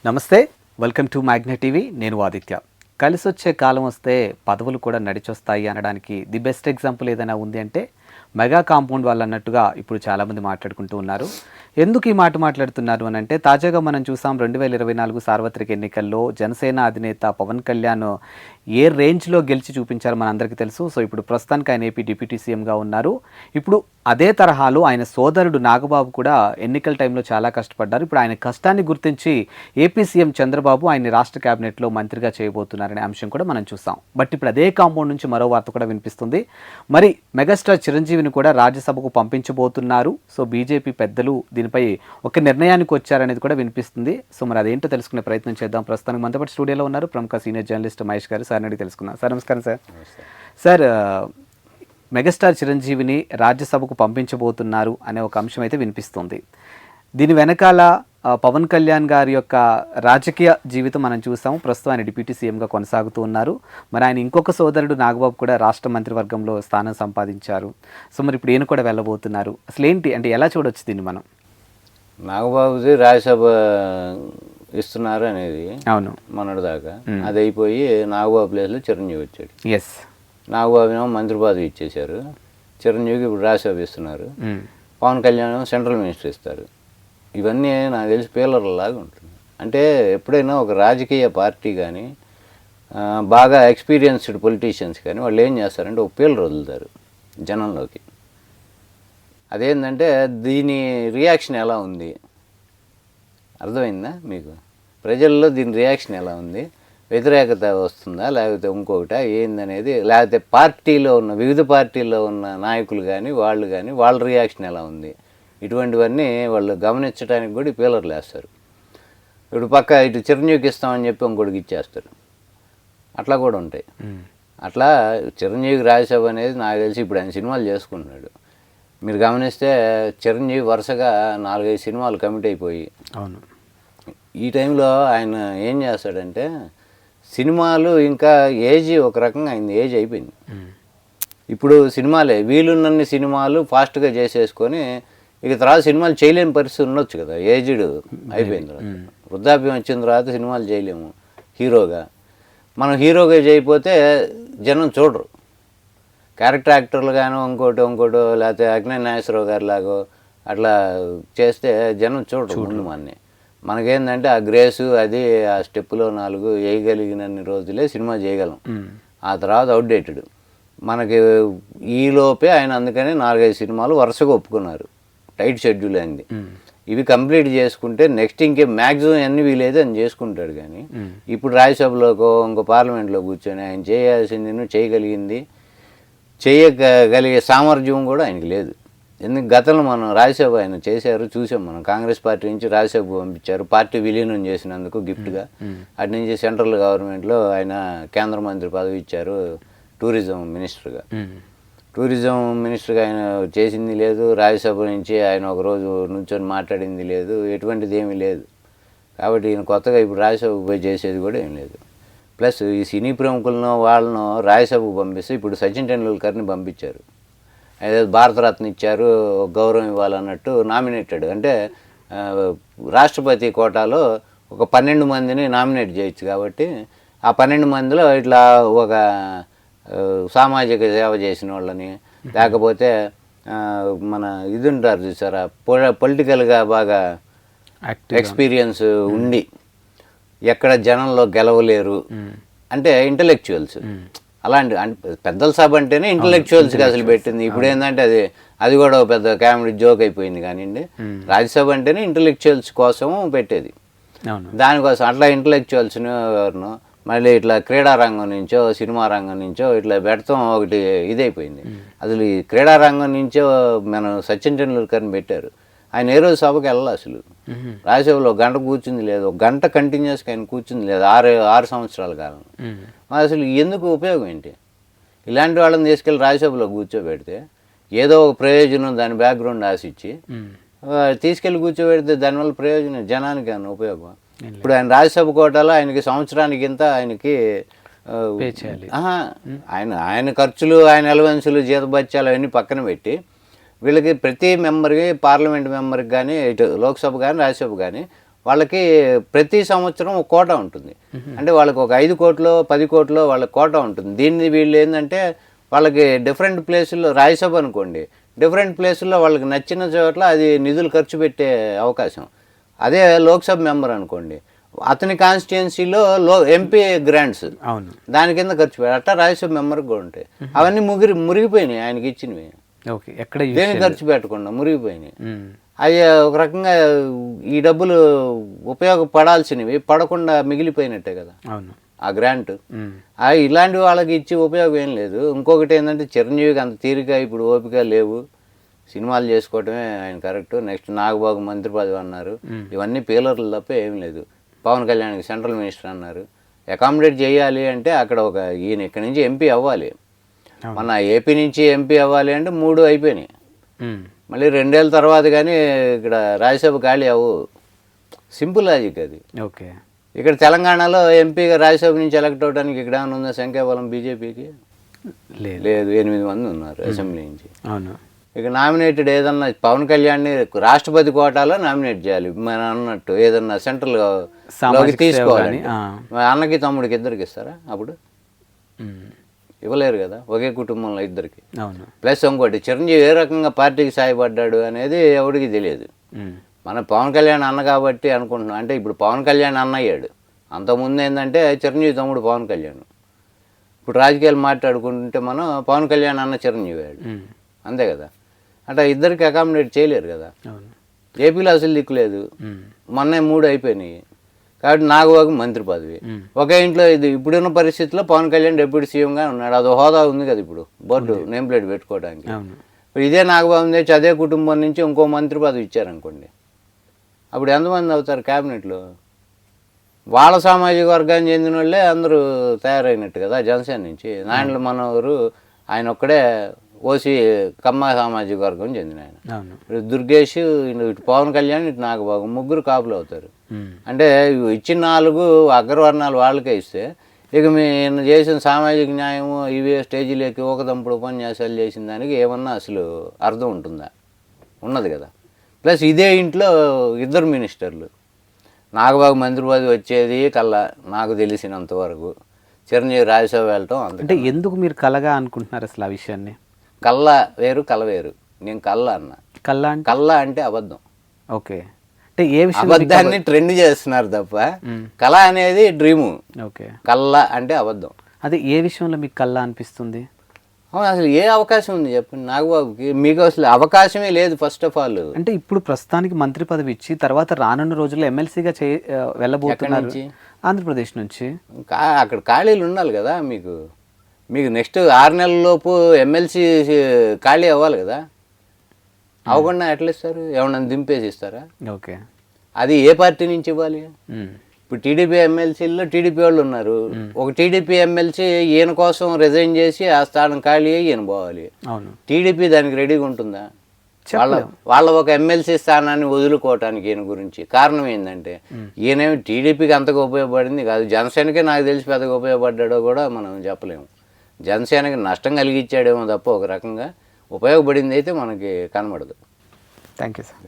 నమస్తే, welcome to magnet TV. నేను ఆదిత్య. కలిసొచ్చే కాలం వస్తే పదవులు కూడా నడిచొస్తాయి అనడానికి ది బెస్ట్ ఎగ్జాంపుల్ ఏదైనా ఉంది అంటే మెగా కాంపౌండ్ వాళ్ళు అన్నట్టుగా ఇప్పుడు చాలామంది మాట్లాడుకుంటూ ఉన్నారు. ఎందుకు ఈ మాట మాట్లాడుతున్నారు అని అంటే, తాజాగా మనం చూసాం 2024 సార్వత్రిక ఎన్నికల్లో జనసేన అధినేత పవన్ కళ్యాణ్ ఏ రేంజ్లో గెలిచి చూపించారో మనందరికీ తెలుసు. సో ఇప్పుడు ప్రస్తుతానికి ఆయన ఏపీ డిప్యూటీ సీఎంగా ఉన్నారు. ఇప్పుడు అదే తరహాలో ఆయన సోదరుడు నాగబాబు కూడా ఎన్నికల టైంలో చాలా కష్టపడ్డారు. ఇప్పుడు ఆయన కష్టాన్ని గుర్తించి ఏపీ సీఎం చంద్రబాబు ఆయన్ని రాష్ట్ర కేబినెట్లో మంత్రిగా చేయబోతున్నారనే అంశం కూడా మనం చూసాం. బట్ ఇప్పుడు అదే కాంపౌండ్ నుంచి మరో వార్త కూడా వినిపిస్తుంది. మరి మెగాస్టార్ చిరంజీవిని కూడా రాజ్యసభకు పంపించబోతున్నారు. సో బీజేపీ పెద్దలు దీనిపై ఒక నిర్ణయానికి వచ్చారనేది కూడా వినిపిస్తుంది. సో మరి అదేంటో తెలుసుకునే ప్రయత్నం చేద్దాం. ప్రస్తుతానికి మనతో పాటు స్టూడియోలో ఉన్నారు ప్రముఖ సీనియర్ జర్నలిస్ట్ మహేష్ గారు. సార్ అడిగి తెలుసుకున్నాం. సార్ నమస్కారం. సార్ మెగాస్టార్ చిరంజీవిని రాజ్యసభకు పంపించబోతున్నారు అనే ఒక అంశం అయితే వినిపిస్తుంది. దీని వెనకాల పవన్ కళ్యాణ్ గారి యొక్క రాజకీయ జీవితం మనం చూసాం. ప్రస్తుతం ఆయన డిప్యూటీ సీఎంగా కొనసాగుతూ ఉన్నారు. మరి ఆయన ఇంకొక సోదరుడు నాగబాబు కూడా రాష్ట్ర మంత్రివర్గంలో స్థానం సంపాదించారు. సో మరి ఇప్పుడు ఈయన కూడా వెళ్ళబోతున్నారు. అసలు ఏంటి అంటే ఎలా చూడొచ్చు దీన్ని మనం? నాగబాబుది రాజ్యసభ ఇస్తున్నారు అనేది అవును, మొన్నటి దాకా అది అయిపోయి నాగబాబు ప్లేస్లో చిరంజీవి వచ్చాడు. ఎస్, నాగబాబు ఏమో మంత్రి పదవి ఇచ్చేశారు. చిరంజీవికి ఇప్పుడు రాజ్యసభ ఇస్తున్నారు. పవన్ కళ్యాణ్ ఏమో సెంట్రల్ మినిస్టర్ ఇస్తారు. ఇవన్నీ నాకు తెలిసి పీలర్లాగా ఉంటుంది. అంటే ఎప్పుడైనా ఒక రాజకీయ పార్టీ కానీ బాగా ఎక్స్పీరియన్స్డ్ పొలిటీషియన్స్ కానీ వాళ్ళు ఏం చేస్తారంటే ఒక పీలర్ వదులుతారు జనంలోకి. అదేంటంటే దీని రియాక్షన్ ఎలా ఉంది అర్థమైందా మీకు? ప్రజల్లో దీని రియాక్షన్ ఎలా ఉంది, వ్యతిరేకత వస్తుందా లేకపోతే ఇంకొకటా ఏందనేది, లేకపోతే పార్టీలో ఉన్న వివిధ పార్టీల్లో ఉన్న నాయకులు కానీ వాళ్ళు కానీ వాళ్ళ రియాక్షన్ ఎలా ఉంది, ఇటువంటివన్నీ వాళ్ళు గమనించడానికి కూడా పీలర్లు వేస్తారు. ఇప్పుడు పక్క ఇటు చిరంజీవికి ఇస్తామని చెప్పి ఇంకోటికి ఇచ్చేస్తారు. అట్లా కూడా ఉంటాయి. అట్లా చిరంజీవికి రాజ్యసభ అనేది నాకు తెలిసి ఇప్పుడు ఆయన సినిమాలు చేసుకుంటున్నాడు. మీరు గమనిస్తే చిరంజీవి వరుసగా 4-5 సినిమాలు కమిట్ అయిపోయి, అవును, ఈ టైంలో ఆయన ఏం చేస్తాడంటే సినిమాలు ఇంకా ఏజ్ ఒక రకంగా ఆయన ఏజ్ అయిపోయింది. ఇప్పుడు సినిమాలే వీలున్నన్ని సినిమాలు ఫాస్ట్గా చేసేసుకొని ఇక తర్వాత సినిమాలు చేయలేని పరిస్థితి ఉండొచ్చు కదా. ఏజ్డ్ అయిపోయిన తర్వాత వృద్ధాప్యం వచ్చిన తర్వాత సినిమాలు చేయలేము హీరోగా. మనం హీరోగా చేయకపోతే జనం చూడరు. క్యారెక్టర్ యాక్టర్లు కానీ ఇంకోటో లేకపోతే అగ్ని నాగేశ్వరరావు గారి లాగో అట్లా చేస్తే జనం చూడరు ముందు మనకేందంటే ఆ గ్రేసు అది ఆ స్టెప్పులో 4 వేయగలిగినన్ని రోజులే సినిమా చేయగలం. ఆ తర్వాత అవుట్డేటెడ్ మనకి. ఈలోపే ఆయన అందుకని 4-5 సినిమాలు వరుసగా ఒప్పుకున్నారు. టైట్ షెడ్యూల్ అయింది. ఇవి కంప్లీట్ చేసుకుంటే నెక్స్ట్ ఇంకే మ్యాక్సిమం ఎన్ని వీలైతే అని చేసుకుంటాడు. కానీ ఇప్పుడు రాజ్యసభలోకో ఇంకో పార్లమెంట్లో కూర్చొని ఆయన చేయాల్సింది చేయగలిగింది చేయగలిగే సామర్థ్యం కూడా ఆయనకి లేదు. ఎందుకు గతంలో మనం రాజ్యసభ ఆయన చేశారు చూసాం. మనం కాంగ్రెస్ పార్టీ నుంచి రాజ్యసభ పంపించారు పార్టీ విలీనం చేసినందుకు గిఫ్ట్గా. అటు నుంచి సెంట్రల్ గవర్నమెంట్లో ఆయన కేంద్ర మంత్రి పదవి ఇచ్చారు టూరిజం మినిస్టర్గా. టూరిజం మినిస్టర్గా ఆయన చేసింది లేదు. రాజ్యసభ నుంచి ఆయన ఒకరోజు నుంచొని మాట్లాడింది లేదు. ఎటువంటిది ఏమీ లేదు. కాబట్టి ఈయన కొత్తగా ఇప్పుడు రాజ్యసభ పోయి చేసేది కూడా ఏం లేదు. ప్లస్ ఈ సినీ ప్రముఖులను వాళ్ళను రాజ్యసభకు పంపిస్తే ఇప్పుడు సచిన్ టెండూల్కర్ని పంపించారు. అదే భారతరత్న ఇచ్చారు, గౌరవం ఇవ్వాలన్నట్టు నామినేటెడ్. అంటే రాష్ట్రపతి కోటాలో ఒక 12 మందిని నామినేట్ చేయొచ్చు. కాబట్టి ఆ 12 మందిలో ఇట్లా ఒక సామాజిక సేవ చేసిన వాళ్ళని, లేకపోతే మన ఇది ఉంటారు చూసారా పొలిటికల్గా బాగా ఎక్స్పీరియన్స్ ఉండి ఎక్కడ జనంలో గెలవలేరు అంటే ఇంటలెక్చువల్స్. అలాంటి పెద్దల సభ అంటేనే ఇంటలెక్చువల్స్కి అసలు పెట్టింది. ఇప్పుడు ఏంటంటే అది కూడా పెద్ద కామెడీ జోక్ అయిపోయింది. కానివ్వండి, రాజ్యసభ అంటేనే ఇంటలెక్చువల్స్ కోసం పెట్టేది. దానికోసం అట్లా ఇంటలెక్చువల్స్ను ఎవరినో మళ్ళీ ఇట్లా క్రీడా రంగం నుంచో సినిమా రంగం నుంచో ఇట్లా పెడతాం ఒకటి ఇదైపోయింది. అసలు ఈ క్రీడా రంగం నుంచో మనం సచిన్ టెండూల్కర్ని పెట్టారు. ఆయన ఏ రోజు సభకి వెళ్ళాలి. అసలు రాజ్యసభలో 1 గంట కూర్చుంది లేదు. 1 గంట కంటిన్యూస్గా ఆయన కూర్చుంది లేదు 6 సంవత్సరాల కాలం. అసలు ఎందుకు ఉపయోగం ఏంటి? ఇలాంటి వాళ్ళని తీసుకెళ్ళి రాజ్యసభలో కూర్చోబెడితే ఏదో ఒక ప్రయోజనం దాని బ్యాక్గ్రౌండ్ ఆశించి తీసుకెళ్ళి కూర్చోబెడితే దానివల్ల ప్రయోజనం జనానికి అన్న ఉపయోగం. ఇప్పుడు ఆయన రాజ్యసభ కోటాలో ఆయనకి సంవత్సరానికి ఇంత ఆయనకి ఆయన ఖర్చులు ఆయన అలవెన్సులు జీతభత్యాలు అవన్నీ పక్కన పెట్టి వీళ్ళకి ప్రతి మెంబర్కి పార్లమెంట్ మెంబర్కి కానీ ఇటు లోక్సభ కానీ రాజ్యసభ కానీ వాళ్ళకి ప్రతి సంవత్సరం ఒక కోటా ఉంటుంది. అంటే వాళ్ళకి ఒక 5 కోట్లో 10 కోట్లో వాళ్ళకి కోటా ఉంటుంది. దీన్ని వీళ్ళు ఏంటంటే వాళ్ళకి డిఫరెంట్ ప్లేసుల్లో రాజ్యసభ అనుకోండి, డిఫరెంట్ ప్లేసుల్లో వాళ్ళకి నచ్చిన చోట్ల అది నిధులు ఖర్చు పెట్టే అవకాశం. అదే లోక్సభ మెంబర్ అనుకోండి, అతని కాన్స్టిట్యున్సీలో ఎంపీ గ్రాంట్స్ అవును దాని కింద ఖర్చు పెట్టి అట్లా రాజ్యసభ మెంబర్కి కూడా ఉంటాయి. అవన్నీ మురిగిపోయినాయి ఆయనకి ఇచ్చినవి, ఓకే ఎక్కడ దేనికి ఖర్చు పెట్టకుండా మురిగిపోయినాయి. అవి ఒక రకంగా ఈ డబ్బులు ఉపయోగపడాల్సినవి పడకుండా మిగిలిపోయినట్టే కదా అవును ఆ గ్రాంట్. ఇలాంటి వాళ్ళకి ఇచ్చి ఉపయోగం ఏం లేదు. ఇంకొకటి ఏంటంటే చిరంజీవికి అంత తీరిక ఇప్పుడు ఓపిక లేవు, సినిమాలు చేసుకోవటమే ఆయన కరెక్ట్. నెక్స్ట్ నాగబాబు మంత్రి పదవి అన్నారు, ఇవన్నీ పీలర్లు తప్ప ఏం లేదు. పవన్ కళ్యాణ్కి సెంట్రల్ మినిస్టర్ అన్నారు. అకామిడేట్ చేయాలి అంటే అక్కడ ఒక ఈయన ఇక్కడి నుంచి ఎంపీ అవ్వాలి, మన ఏపీ నుంచి ఎంపీ అవ్వాలి అంటే 3 అయిపోయినాయి. మళ్ళీ 2 ఏళ్ళ తర్వాత కానీ ఇక్కడ రాజ్యసభ ఖాళీ అవ్వు. సింపుల్ లాజిక్ అది. ఓకే ఇక్కడ తెలంగాణలో ఎంపీగా రాజ్యసభ నుంచి ఎలక్ట్ అవడానికి ఇక్కడ ఏమైనా ఉందా సంఖ్యాబలం బీజేపీకి? లేదు, 8 మంది ఉన్నారు అసెంబ్లీ నుంచి. అవును ఇక నామినేటెడ్ ఏదన్నా పవన్ కళ్యాణ్ని రాష్ట్రపతి కోటాలో నామినేట్ చేయాలి మనం అన్నట్టు, ఏదన్నా సెంట్రల్ లోకి తీసుకోవాలి. అన్నకి తమ్ముడికి ఇద్దరికి ఇస్తారా? అప్పుడు ఇవ్వలేరు కదా, ఒకే కుటుంబంలో ఇద్దరికి. ప్లస్ ఇంకోటి, చిరంజీవి ఏ రకంగా పార్టీకి సాయపడ్డాడు అనేది ఎవరికి తెలియదు. మన పవన్ కళ్యాణ్ అన్న కాబట్టి అనుకుంటున్నాం. అంటే ఇప్పుడు పవన్ కళ్యాణ్ అన్న అయ్యాడు, అంతకుముందు ఏంటంటే చిరంజీవి తమ్ముడు పవన్ కళ్యాణ్. ఇప్పుడు రాజకీయాలు మాట్లాడుకుంటుంటే మనం పవన్ కళ్యాణ్ అన్న చిరంజీవి అయ్యాడు, అంతే కదా. అంటే ఇద్దరికి అకామిడేట్ చేయలేరు కదా. ఏపీలో అసలు దిక్కులేదు, మొన్నే 3 అయిపోయినాయి కాబట్టి నాగబాబు మంత్రి పదవి. ఒకే ఇంట్లో ఇది ఇప్పుడున్న పరిస్థితిలో పవన్ కళ్యాణ్ డిప్యూటీ సీఎంగా ఉన్నాడు, అది హోదా ఉంది కదా ఇప్పుడు, బోర్డు నేమ్ ప్లేట్ పెట్టుకోవడానికి. ఇప్పుడు ఇదే నాగబాబు తెచ్చి అదే కుటుంబం నుంచి ఇంకో మంత్రి పదవి ఇచ్చారనుకోండి, అప్పుడు ఎంతమంది అవుతారు క్యాబినెట్లో? వాళ్ళ సామాజిక వర్గానికి చెందిన వాళ్ళే అందరూ తయారైనట్టు కదా. జనసేన నుంచి నాయనల మనోహరు ఆయన ఒక్కడే ఓసీ కమ్మ సామాజిక వర్గం చెందిన ఆయన. ఇప్పుడు దుర్గేష్, ఇటు పవన్ కళ్యాణ్, ఇటు నాగబాబు, 3 కాపులు అవుతారు. అంటే ఇచ్చిన 4 అగ్రవర్ణాలు వాళ్ళకే ఇస్తే ఇక మీరు చేసిన సామాజిక న్యాయము ఇవే స్టేజీలోకి ఒకదంపుడు ఉపన్యాసాలు చేసిన దానికి ఏమన్నా అసలు అర్థం ఉంటుందా? ఉన్నది కదా. ప్లస్ ఇదే ఇంట్లో 2 మినిస్టర్లు, నాగబాబు మంత్రి పదవి వచ్చేది కల్లా నాకు తెలిసినంతవరకు, చిరంజీవి రాజ్యసభ వెళ్ళటం. అంటే ఎందుకు మీరు కలగా అనుకుంటున్నారు అసలు ఆ విషయాన్ని? కళ్ళ వేరు కల వేరు. నేను కళ్ళ అన్న. కళ్ళ అంటే అబద్ధం. ఓకే, అంటే ఏ విషయం? అబద్ధాన్ని ట్రెండ్ చేస్తున్నారు తప్ప కళ అనేది డ్రీము. ఓకే, కళ్ళ అంటే అబద్ధం. అదే ఏ విషయంలో మీకు కళ్ళ అనిపిస్తుంది? అసలు ఏ అవకాశం ఉంది చెప్పండి నాగబాబుకి? మీకు అసలు అవకాశమే లేదు ఫస్ట్ ఆఫ్ ఆల్. అంటే ఇప్పుడు ప్రస్తుతానికి మంత్రి పదవి ఇచ్చి తర్వాత రానున్న రోజుల్లో ఎమ్మెల్సీగా వెళ్ళబోతున్నారు ఆంధ్రప్రదేశ్ నుంచి. అక్కడ ఖాళీలు ఉండాలి కదా మీకు. నెక్స్ట్ 6 నెలలలోపు ఎమ్మెల్సీ ఖాళీ అవ్వాలి కదా. అవ్వకుండా ఎట్లా ఇస్తారు? ఏమన్నా దింపేసి ఇస్తారా? ఓకే, అది ఏ పార్టీ నుంచి ఇవ్వాలి? ఇప్పుడు టీడీపీ ఎమ్మెల్సీల్లో టీడీపీ వాళ్ళు ఉన్నారు, ఒక టీడీపీ ఎమ్మెల్సీ ఈయన కోసం రిజైన్ చేసి ఆ స్థానం ఖాళీ అయ్యి ఈయన పోవాలి. టీడీపీ దానికి రెడీగా ఉంటుందా? వాళ్ళ ఒక ఎమ్మెల్సీ స్థానాన్ని వదులుకోవటానికి ఈయన గురించి కారణం ఏంటంటే ఈయనేమి టీడీపీకి అంతగా ఉపయోగపడింది కాదు, జనసేనకే నాకు తెలిసి పెద్దగా ఉపయోగపడ్డాడో కూడా మనం చెప్పలేము. జనసేనకి నష్టం కలిగించాడేమో తప్ప ఒక రకంగా ఉపయోగపడింది అయితే మనకి కనబడదు. Thank you sir.